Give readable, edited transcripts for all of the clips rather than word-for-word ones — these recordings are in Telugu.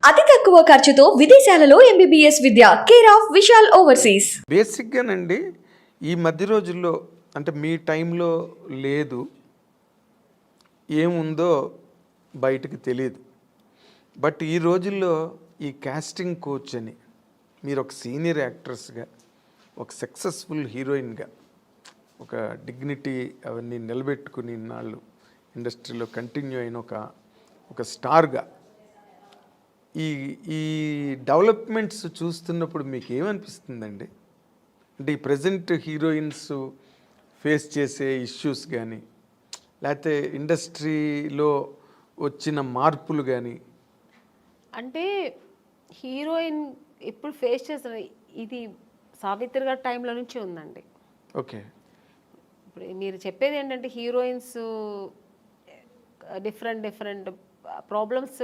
అతి తక్కువ ఖర్చుతో విదేశాలలో ఎంబీబీఎస్ విద్య కేర్ ఆఫ్ విశాల్ ఓవర్సీస్. బేసిక్గానండి ఈ మధ్య రోజుల్లో అంటే మీ టైంలో లేదు, ఏముందో బయటకు తెలియదు. బట్ ఈ రోజుల్లో ఈ కాస్టింగ్ కోచ్ అని మీరు ఒక సీనియర్ యాక్ట్రెస్గా, ఒక సక్సెస్ఫుల్ హీరోయిన్గా, ఒక డిగ్నిటీ అవన్నీ నిలబెట్టుకుని ఇన్నాళ్ళు ఇండస్ట్రీలో కంటిన్యూ అయిన ఒక స్టార్గా ఈ ఈ డెవలప్మెంట్స్ చూస్తున్నప్పుడు మీకు ఏమనిపిస్తుందండి? అంటే ఈ ప్రజెంట్ హీరోయిన్స్ ఫేస్ చేసే ఇష్యూస్ కానీ, లేకపోతే ఇండస్ట్రీలో వచ్చిన మార్పులు కానీ. అంటే హీరోయిన్ ఇప్పుడు ఫేస్ చేసిన ఇది సావిత్రి గారి టైంలో నుంచి ఉందండి. ఓకే, ఇప్పుడు మీరు చెప్పేది ఏంటంటే హీరోయిన్స్ డిఫరెంట్ ప్రాబ్లమ్స్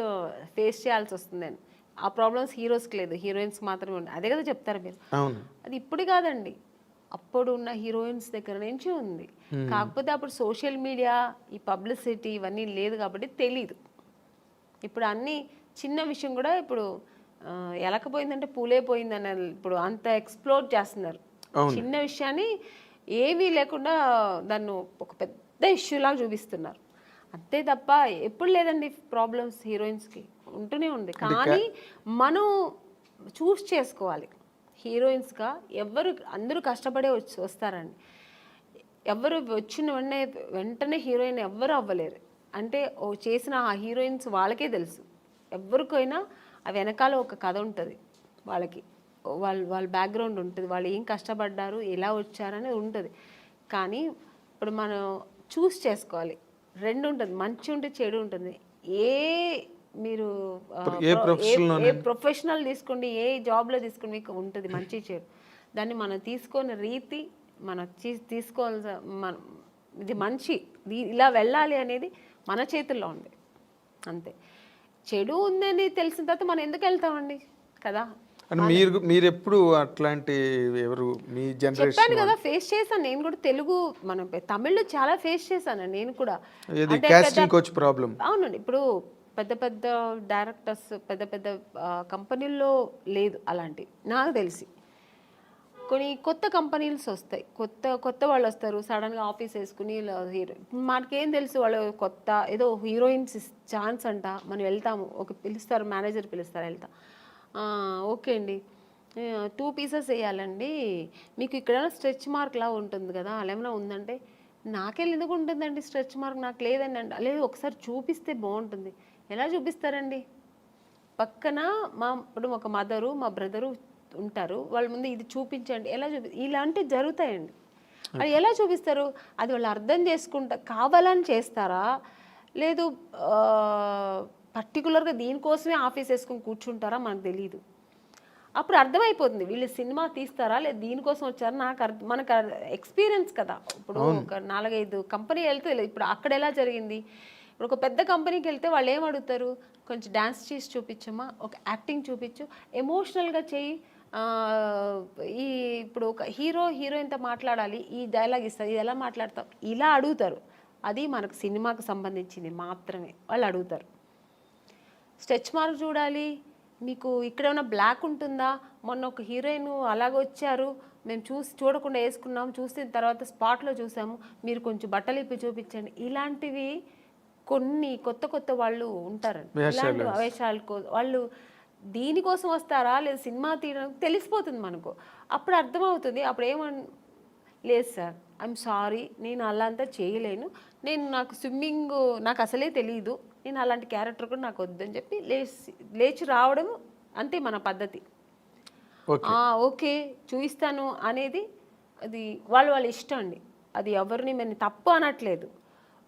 ఫేస్ చేయాల్సి వస్తుందని. ఆ ప్రాబ్లమ్స్ హీరోస్కి లేదు, హీరోయిన్స్కి మాత్రమే ఉంది. అదే కదా చెప్తారు మీరు. అవును, అది ఇప్పుడు కాదండి, అప్పుడు ఉన్న హీరోయిన్స్ దగ్గర నుంచి ఉంది. కాకపోతే అప్పుడు సోషల్ మీడియా, ఈ పబ్లిసిటీ ఇవన్నీ లేదు కాబట్టి తెలీదు. ఇప్పుడు అన్ని చిన్న విషయం కూడా ఇప్పుడు ఎలకపోయిందంటే పూలే పోయిందని ఇప్పుడు అంత ఎక్స్ప్లోర్ చేస్తున్నారు. చిన్న విషయాన్ని ఏమీ లేకుండా దాన్ని ఒక పెద్ద ఇష్యూ లాగా చూపిస్తున్నారు. అంతే తప్ప ఎప్పుడు లేదండి ప్రాబ్లమ్స్ హీరోయిన్స్కి ఉంటూనే ఉంది. కానీ మనం చూస్ చేసుకోవాలి. హీరోయిన్స్గా అందరూ కష్టపడే వస్తారండి. ఎవరు వచ్చిన వెంటనే హీరోయిన్ ఎవ్వరు అవ్వలేరు. అంటే చేసిన ఆ హీరోయిన్స్ వాళ్ళకే తెలుసు. ఎవరికైనా ఆ వెనకాల ఒక కథ ఉంటుంది, వాళ్ళ బ్యాక్గ్రౌండ్ ఉంటుంది, వాళ్ళు ఏం కష్టపడ్డారు, ఎలా వచ్చారనేది ఉంటుంది. కానీ ఇప్పుడు మనం చూస్ చేసుకోవాలి. రెండు ఉంటుంది, మంచి ఉంటే చెడు ఉంటుంది. మీరు ఏ ప్రొఫెషనల్ తీసుకోండి, ఏ జాబ్లో తీసుకోండి, మీకు ఉంటుంది మంచి చెడు. దాన్ని మనం తీసుకునే రీతి, మనం తీసుకోవాల్సిన ఇది మంచి ఇలా వెళ్ళాలి అనేది మన చేతుల్లో ఉంది. అంతే. చెడు ఉందని తెలిసిన తర్వాత మనం ఎందుకు వెళ్తామండి కదా. మీరు ఎప్పుడు అట్లాంటి ఎవరు మీ జనరేషన్ చెప్పాను కదా, ఫేస్ చేశాను నేను కూడా. తెలుగు మనం తమిళ్లో చాలా ఫేస్ చేశాను నేను కూడా. అవునండి, ఇప్పుడు పెద్ద డైరెక్టర్స్ పెద్ద కంపెనీల్లో లేదు అలాంటి నాకు తెలిసి. కొన్ని కొత్త కంపెనీస్ వస్తాయి, కొత్త వాళ్ళు వస్తారు, సడన్గా ఆఫీస్ వేసుకుని హీరో. మనకేం తెలుసు వాళ్ళు కొత్త ఏదో హీరోయిన్స్ ఛాన్స్ అంట, మనం వెళ్తాము. పిలుస్తారు, మేనేజర్ పిలుస్తారు, వెళ్తాం. ఓకే అండి, 2 పీసెస్ వేయాలండి, మీకు ఇక్కడ స్ట్రెచ్ మార్క్ లా ఉంటుంది కదా, అలా ఏమైనా ఉందంటే, నాకెళ్ళి ఎందుకు ఉంటుందండి స్ట్రెచ్ మార్క్, నాకు లేదండి అంటే, లేదు ఒకసారి చూపిస్తే బాగుంటుంది. ఎలా చూపిస్తారండి? పక్కన ఇప్పుడు ఒక మదరు మా బ్రదరు ఉంటారు, వాళ్ళ ముందు ఇది చూపించండి, ఎలా ఇలాంటివి జరుగుతాయండి. అది ఎలా చూపిస్తారు? అది వాళ్ళు అర్థం చేసుకుంటా కావాలని చేస్తారా, లేదు పర్టికులర్గా దీనికోసమే ఆఫీస్ వేసుకొని కూర్చుంటారా మనకు తెలియదు. అప్పుడు అర్థమైపోతుంది వీళ్ళు సినిమా తీస్తారా లేదు దీనికోసం వచ్చారా. మనకు ఎక్స్పీరియన్స్ కదా. ఇప్పుడు ఒక 4-5 కంపెనీ వెళ్తే ఇప్పుడు అక్కడ ఎలా జరిగింది. ఇప్పుడు ఒక పెద్ద కంపెనీకి వెళ్తే వాళ్ళు ఏం అడుగుతారు, కొంచెం డ్యాన్స్ చేసి చూపించమ్మా, ఒక యాక్టింగ్ చూపించు, ఎమోషనల్గా చెయ్యి, ఇప్పుడు ఒక హీరోయిన్తో మాట్లాడాలి, ఈ డైలాగ్ ఇస్తారు, ఇది ఎలా మాట్లాడతాం, ఇలా అడుగుతారు. అది మనకు సినిమాకు సంబంధించింది మాత్రమే వాళ్ళు అడుగుతారు. స్ట్రెచ్ మార్క్ చూడాలి, మీకు ఇక్కడ ఏమైనా బ్లాక్ ఉంటుందా, మొన్న ఒక హీరోయిన్ అలాగ వచ్చారు, మేము చూడకుండా వేసుకున్నాము, చూసిన తర్వాత స్పాట్లో చూసాము, మీరు కొంచెం బట్టలు ఇప్పి చూపించండి. ఇలాంటివి కొన్ని కొత్త వాళ్ళు ఉంటారండి. ఇలాంటి వేషాలు వాళ్ళు దీనికోసం వస్తారా లేదు సినిమా తీయడానికి తెలిసిపోతుంది మనకు. అప్పుడు అర్థమవుతుంది. అప్పుడు లేదు సార్, ఐఎమ్ సారీ, నేను అలా అంతా చేయలేను, నాకు స్విమ్మింగ్ నాకు అసలే తెలియదు, నేను అలాంటి క్యారెక్టర్ కూడా నాకు వద్దని చెప్పి లేచి రావడం, అంతే మన పద్ధతి. ఓకే చూపిస్తాను అనేది అది వాళ్ళ ఇష్టం అండి. అది ఎవరిని మేము తప్పు అనట్లేదు,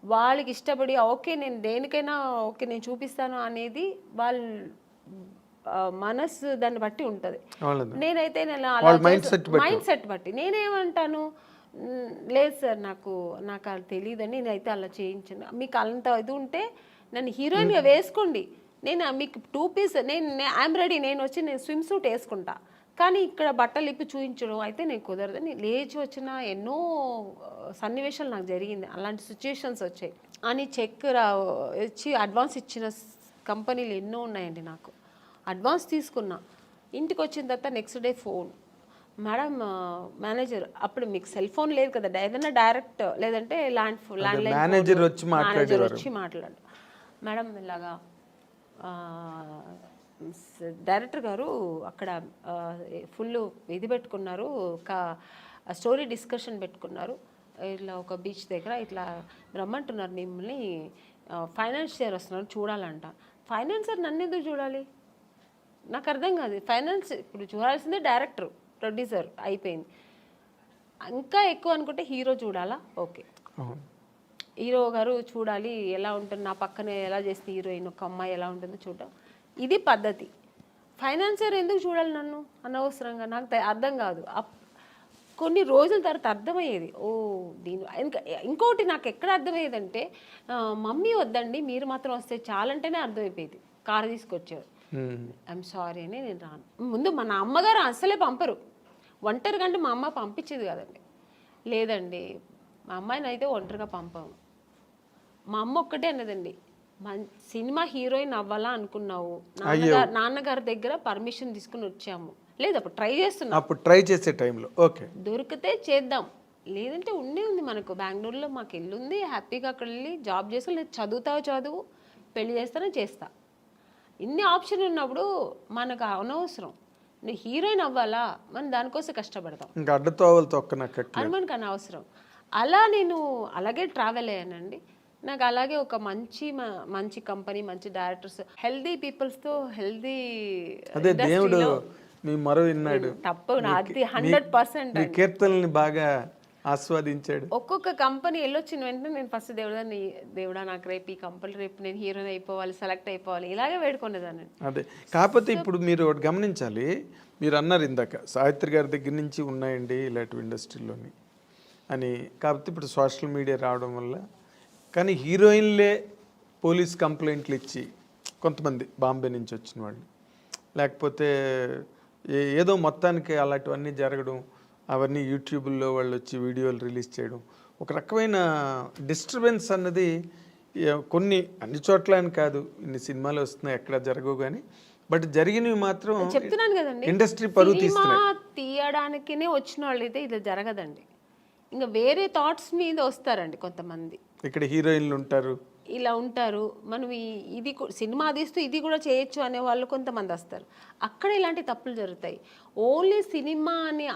వాళ్ళకి ఇష్టపడి ఓకే నేను దేనికైనా ఓకే నేను చూపిస్తాను అనేది వాళ్ళ మనసు దాన్ని బట్టి ఉంటుంది. నేనైతే మైండ్ సెట్ బట్టి నేనేమంటాను, లేదు సార్ నాకు అది తెలియదని, నేనైతే అలా చేయించాను, మీకు అంత ఇది ఉంటే నన్ను హీరోయిన్గా వేసుకోండి, నేను మీకు 2 పీస్ ఐఎమ్ రెడీ, నేను స్విమ్ సూట్ వేసుకుంటా, కానీ ఇక్కడ బట్టలు ఇప్పి చూపించడం అయితే నేను కుదరదని లేచి వచ్చిన ఎన్నో సన్నివేశాలు నాకు జరిగింది. అలాంటి సిచ్యుయేషన్స్ వచ్చాయి అని చెక్ వచ్చి అడ్వాన్స్ ఇచ్చిన కంపెనీలు ఎన్నో ఉన్నాయండి నాకు. అడ్వాన్స్ తీసుకున్నా. ఇంటికి వచ్చిన తర్వాత next day phone, madam manager, అప్పుడు మీకు సెల్ ఫోన్ లేదు కదా, ఏదైనా డైరెక్ట్ లేదంటే ల్యాండ్లైన్ మేనేజర్ వచ్చి మాట్లాడు, మేడం ఇలాగా డైరెక్టర్ గారు అక్కడ ఫుల్ ఇది పెట్టుకున్నారు, ఒక స్టోరీ డిస్కషన్ పెట్టుకున్నారు, ఇట్లా ఒక బీచ్ దగ్గర ఇట్లా రమ్మంటున్నారు మిమ్మల్ని, ఫైనాన్షియర్ వస్తున్నారు చూడాలంట. ఫైనాన్సర్ నన్ను ఎందుకు చూడాలి? నాకు అర్థం కాదు. ఫైనాన్స్ ఇప్పుడు చూడాల్సిందే డైరెక్టర్, ప్రొడ్యూసర్ అయిపోయింది. ఇంకా ఎక్కువ అనుకుంటే హీరో చూడాలా? ఓకే, హీరో గారు చూడాలి ఎలా ఉంటుంది, నా పక్కనే ఎలా చేస్తే హీరోయిన్ ఒక అమ్మాయి ఎలా ఉంటుందో చూడడం, ఇది పద్ధతి. ఫైనాన్సర్ ఎందుకు చూడాలి నన్ను అనవసరంగా? నాకు అర్థం కాదు. కొన్ని రోజుల తర్వాత అర్థమయ్యేది, ఓ దీని ఇంకోటి నాకు ఎక్కడ అర్థమయ్యేదంటే, మమ్మీ వద్దండి మీరు మాత్రం వస్తే చాలంటేనే అర్థమైపోయేది. కారు తీసుకొచ్చారు, ఐఎమ్ సారీ అని నేను రాను. ముందు మన అమ్మగారు అసలే పంపరు, ఒంటరిగా అంటే మా అమ్మ పంపించేది కదండి. లేదండి మా అమ్మాయిని అయితే ఒంటరిగా పంపాము. మా అమ్మ ఒక్కటే అన్నదండి, సినిమా హీరోయిన్ అవ్వాలా అనుకున్నావు, నాన్నగారి దగ్గర పర్మిషన్ తీసుకుని వచ్చాము. లేదు అప్పుడు ట్రై చేస్తున్నాం, అప్పుడు ట్రై చేసే టైంలో ఓకే దొరికితే చేద్దాం, లేదంటే ఉంది మనకు బెంగళూరులో మాకు ఇల్లు ఉంది, హ్యాపీగా అక్కడ వెళ్ళి జాబ్ చేస్తా, లేదు చదువుతావు చదువు, పెళ్లి చేస్తానో చేస్తా. ఇన్ని ఆప్షన్ ఉన్నప్పుడు మనకు అనవసరం. నువ్వు హీరోయిన్ అవ్వాలా, మనం దానికోసం కష్టపడతాం, ఇంకా అడ్డతోవలు తొక్కనక్కట్లేదు, అని మనకు అనవసరం. అలా నేను అలాగే ట్రావెల్ అయ్యానండి. నాకు అలాగే ఒక మంచి కంపెనీ, మంచి డైరెక్టర్స్, హెల్దీ పీపుల్స్తో హెల్దీ, అదే దేవుడు మీ మరో విన్నాడు, తప్పు నాది 100%. కీర్తనల్ని బాగా ఆస్వాదించాడు. ఒక్కొక్క కంపెనీ వెళ్ళొచ్చిన వెంటనే నేను ఫస్ట్ దేవుడా నాకు రేపు ఈ కంపెనీ, రేపు నేను హీరోయిన్ అయిపోవాలి, సెలెక్ట్ అయిపోవాలి, ఇలాగే వేడుకునేదాన్ని. అదే కాకపోతే ఇప్పుడు మీరు ఒకటి గమనించాలి, మీరు అన్నారు ఇందాక సావిత్రి గారి దగ్గర నుంచి ఉన్నాయండి ఇలాంటి ఇండస్ట్రీలోని అని. కాకపోతే ఇప్పుడు సోషల్ మీడియా రావడం వల్ల, కానీ హీరోయిన్లే పోలీస్ కంప్లైంట్లు ఇచ్చి కొంతమంది బాంబే నుంచి వచ్చిన వాళ్ళు, లేకపోతే ఏదో మొత్తానికి అలాంటివన్నీ జరగడం, అవన్నీ యూట్యూబ్లో వాళ్ళు వచ్చి వీడియోలు రిలీజ్ చేయడం, ఒక రకమైన డిస్టర్బెన్స్ అన్నది కొన్ని అన్ని చోట్ల అని కాదు, ఇన్ని సినిమాలు వస్తున్నాయి ఎక్కడ జరగవు కానీ, బట్ జరిగినవి మాత్రం చెప్తున్నాను కదండి, ఇండస్ట్రీ పరువు తీయడానికినే వచ్చిన వాళ్ళు అయితే ఇది జరగదండి. ఇంకా వేరే థాట్స్ మీద వస్తారండి కొంతమంది. ఇక్కడ హీరోయిన్లు ఉంటారు, ఇలా ఉంటారు, మనం ఇది సినిమా తీస్తూ ఇది కూడా చేయొచ్చు అనే వాళ్ళు కొంతమంది వస్తారు. అక్కడ ఇలాంటి తప్పులు జరుగుతాయి. ఓన్లీ సినిమాని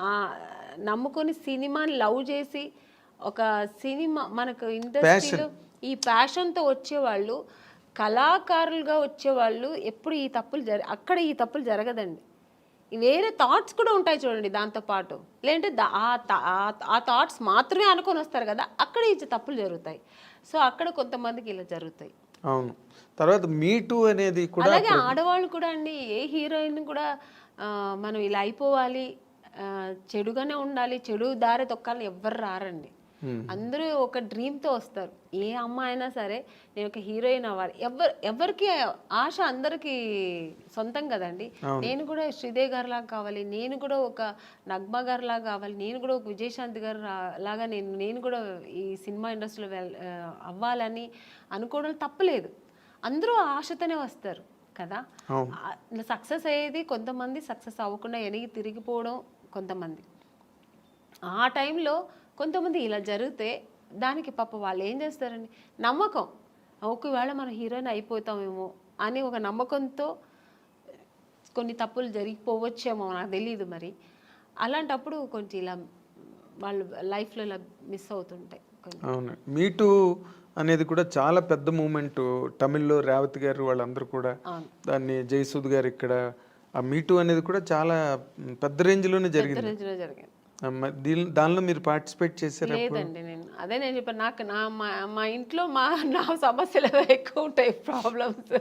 నమ్ముకొని సినిమాని లవ్ చేసి ఒక సినిమా మనకు ఇండస్ట్రీలో ఈ ప్యాషన్తో వచ్చేవాళ్ళు, కళాకారులుగా వచ్చేవాళ్ళు ఎప్పుడు ఈ తప్పులు అక్కడ ఈ తప్పులు జరగదండి. వేరే థాట్స్ కూడా ఉంటాయి చూడండి దాంతోపాటు, లేదంటే ఆ థాట్స్ మాత్రమే అనుకొని వస్తారు కదా, అక్కడ ఈ తప్పులు జరుగుతాయి. సో అక్కడ కొంతమందికి ఇలా జరుగుతాయి. అవును. తర్వాత మీటూ అనేది కూడా, అలాగే ఆడవాళ్ళు కూడా అండి, ఏ హీరోయిన్ కూడా మనం ఇలా అయిపోవాలి, చెడుగానే ఉండాలి, చెడు దారి తొక్కాలని ఎవ్వరు రారండి. అందరూ ఒక డ్రీమ్తో వస్తారు. ఏ అమ్మాయి అయినా సరే నేను ఒక హీరోయిన్ అవ్వాలి, ఎవరికి ఆశ అందరికీ సొంతం కదండి. నేను కూడా శ్రీదేవి గారి లాగా కావాలి, నేను కూడా ఒక నగ్మా గారి లాగా కావాలి, నేను కూడా ఒక విజయశాంతి గారు లాగా నేను కూడా ఈ సినిమా ఇండస్ట్రీలో అవ్వాలని అనుకోవడం తప్పలేదు. అందరూ ఆశతోనే వస్తారు కదా. సక్సెస్ అయ్యేది కొంతమంది, సక్సెస్ అవ్వకుండా వెనక్కి తిరిగిపోవడం కొంతమంది. ఆ టైంలో కొంతమంది ఇలా జరిగితే దానికి పాప వాళ్ళు ఏం చేస్తారండి, నమ్మకం, ఒకవేళ మనం హీరోయిన్ అయిపోతామేమో అని ఒక నమ్మకంతో కొన్ని తప్పులు జరిగిపోవచ్చేమో, నాకు తెలియదు మరి. అలాంటప్పుడు కొంచెం ఇలా వాళ్ళు లైఫ్లో ఇలా మిస్ అవుతుంటాయి. అవును, మీటూ అనేది కూడా చాలా పెద్ద మూమెంట్. తమిళ్లో రేవతి గారు వాళ్ళందరూ కూడా దాన్ని, జయసూద్ గారు ఇక్కడ, ఆ మీటూ అనేది కూడా చాలా పెద్ద రేంజ్లోనే జరిగింది. దానిలో మీరు పార్టిసిపేట్ చేశారు? లేదండి, నేను చెప్పాను, నాకు మా ఇంట్లో నా సమస్యలు ఎక్కువ ఉంటాయి, ప్రాబ్లమ్స్.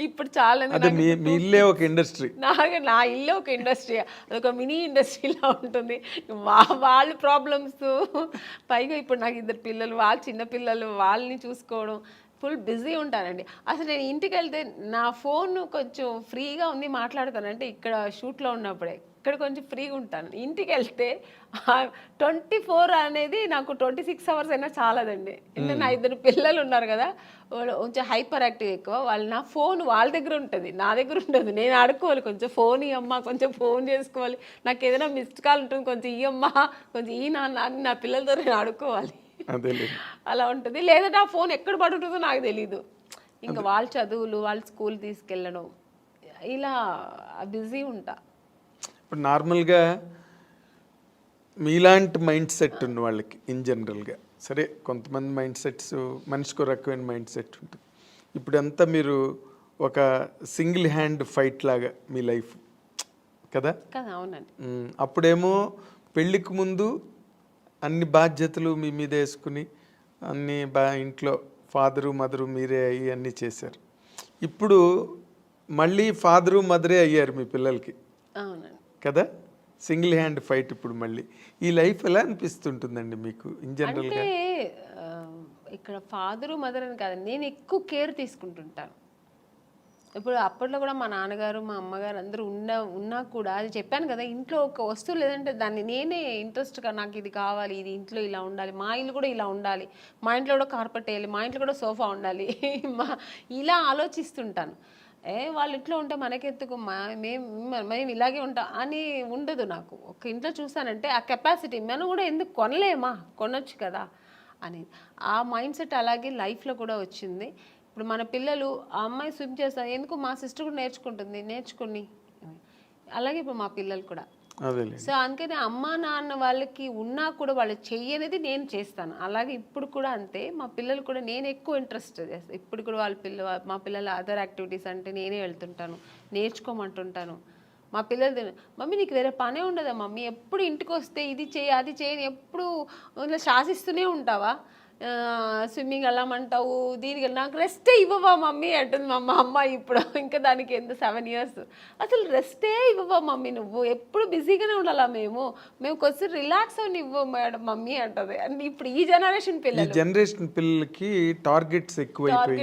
ఇప్పుడు చాలా మీ ఇల్లే ఒక ఇండస్ట్రీ, నా ఇల్లే ఒక ఇండస్ట్రీ, అదొక మినీ ఇండస్ట్రీలా ఉంటుంది. వాళ్ళ ప్రాబ్లమ్స్, పైగా ఇప్పుడు నాకు 2 పిల్లలు, వాళ్ళ చిన్న పిల్లలు, వాళ్ళని చూసుకోవడం, ఫుల్ బిజీ ఉంటానండి. అసలు నేను ఇంటికి వెళ్తే నా ఫోన్ కొంచెం ఫ్రీగా ఉంది మాట్లాడతానంటే ఇక్కడ షూట్లో ఉన్నప్పుడే, అక్కడ కొంచెం ఫ్రీగా ఉంటాను. ఇంటికి వెళ్తే 24 అనేది నాకు 26 అవర్స్ అయినా చాలదండి. ఎందుకంటే నా 2 పిల్లలు ఉన్నారు కదా, వాళ్ళు కొంచెం హైపర్ యాక్టివ్ ఎక్కువ. వాళ్ళు నా ఫోన్ వాళ్ళ దగ్గర ఉంటుంది, నా దగ్గర ఉండదు. నేను ఆడుకోవాలి, కొంచెం ఫోన్ ఇవ్వమ్మా, కొంచెం ఫోన్ చేసుకోవాలి, నాకు ఏదైనా మిస్డ్ కాల్ ఉంటుంది, కొంచెం ఇవ్వమ్మా, కొంచెం ఈ నాన్న అని నా పిల్లలతో నేను ఆడుకోవాలి. అలా ఉంటుంది. లేదంటే ఆ ఫోన్ ఎక్కడ పడుతుందో నాకు తెలీదు. ఇంకా వాళ్ళ చదువులు, వాళ్ళ స్కూల్ తీసుకెళ్ళడం, ఇలా బిజీ ఉంటా. ఇప్పుడు నార్మల్గా మీలాంటి మైండ్ సెట్ ఉన్న వాళ్ళకి ఇన్ జనరల్గా, సరే కొంతమంది మైండ్ సెట్స్ మనిషికి ఒక రకమైన మైండ్ సెట్ ఉంటుంది. ఇప్పుడంతా మీరు ఒక సింగిల్ హ్యాండ్ ఫైట్ లాగా మీ లైఫ్ కదా. అవునండి. అప్పుడేమో పెళ్ళికి ముందు అన్ని బాధ్యతలు మీ మీద వేసుకుని అన్ని ఇంట్లో ఫాదరు మదరు మీరే అయ్యి అన్నీ చేశారు. ఇప్పుడు మళ్ళీ ఫాదరు మదరే అయ్యారు మీ పిల్లలకి. అవునండి కదా, సింగిల్ హ్యాండ్ ఫైట్. ఇప్పుడు మళ్ళీ ఈ లైఫ్ ఎలా అనిపిస్తుంటుందండి మీకు ఇన్ జనరల్గా? అంటే ఇక్కడ ఫాదరు మదర్ అని కాదు, నేను ఎక్కువ కేర్ తీసుకుంటుంటాను. ఇప్పుడు అప్పట్లో కూడా మా నాన్నగారు మా అమ్మగారు అందరూ ఉన్నా కూడా, అది చెప్పాను కదా, ఇంట్లో ఒక వస్తువు లేదంటే దాన్ని నేనే ఇంట్రెస్ట్గా నాకు ఇది కావాలి, ఇది ఇంట్లో ఇలా ఉండాలి, మా ఇల్లు కూడా ఇలా ఉండాలి, మా ఇంట్లో కూడా కార్పెట్ వేయాలి, మా ఇంట్లో కూడా సోఫా ఉండాలి, ఇలా ఆలోచిస్తుంటాను. వాళ్ళ ఇంట్లో ఉంటే మనకెత్తుకు, మేము ఇలాగే ఉంటాం అని ఉండదు నాకు. ఒక ఇంట్లో చూసానంటే ఆ కెపాసిటీ మనం కూడా ఎందుకు కొనలేమా, కొనొచ్చు కదా అని ఆ మైండ్ సెట్ అలాగే లైఫ్లో కూడా వచ్చింది. ఇప్పుడు మన పిల్లలు ఆ అమ్మాయి స్విమ్ చేస్తారు, ఎందుకు మా సిస్టర్ కూడా నేర్చుకుంటుంది, నేర్చుకుని అలాగే ఇప్పుడు మా పిల్లలు కూడా. సో అందుకని అమ్మా నాన్న వాళ్ళకి ఉన్నా కూడా వాళ్ళు చెయ్యనేది నేను చేస్తాను. అలాగే ఇప్పుడు కూడా అంతే, మా పిల్లలు కూడా నేను ఎక్కువ ఇంట్రెస్ట్ చేస్తాను. ఇప్పుడు కూడా మా పిల్లల అదర్ యాక్టివిటీస్ అంటే నేనే వెళ్తుంటాను, నేర్చుకోమంటుంటాను. మా పిల్లలు, మమ్మీ నీకు వేరే పనే ఉండదా మమ్మీ, ఎప్పుడు ఇంటికి వస్తే ఇది చేయి అది చేయని ఎప్పుడు ఇలా శాసిస్తూనే ఉంటావా, స్విమ్మింగ్ వెళ్ళమంటావు, దీనికి నాకు రెస్టే ఇవ్వవా మమ్మీ అంటుంది మా అమ్మ. ఇప్పుడు ఇంకా దానికి ఎంత 7 years, అసలు రెస్టే ఇవ్వవా మమ్మీ, నువ్వు ఎప్పుడు బిజీగానే ఉండాలా, మేము కొంచెం రిలాక్స్ అవని ఇవ్వ మేడం మమ్మీ అంటది. అంటే ఇప్పుడు ఈ జనరేషన్ పిల్లలకి టార్గెట్స్ ఎక్కువైపోయి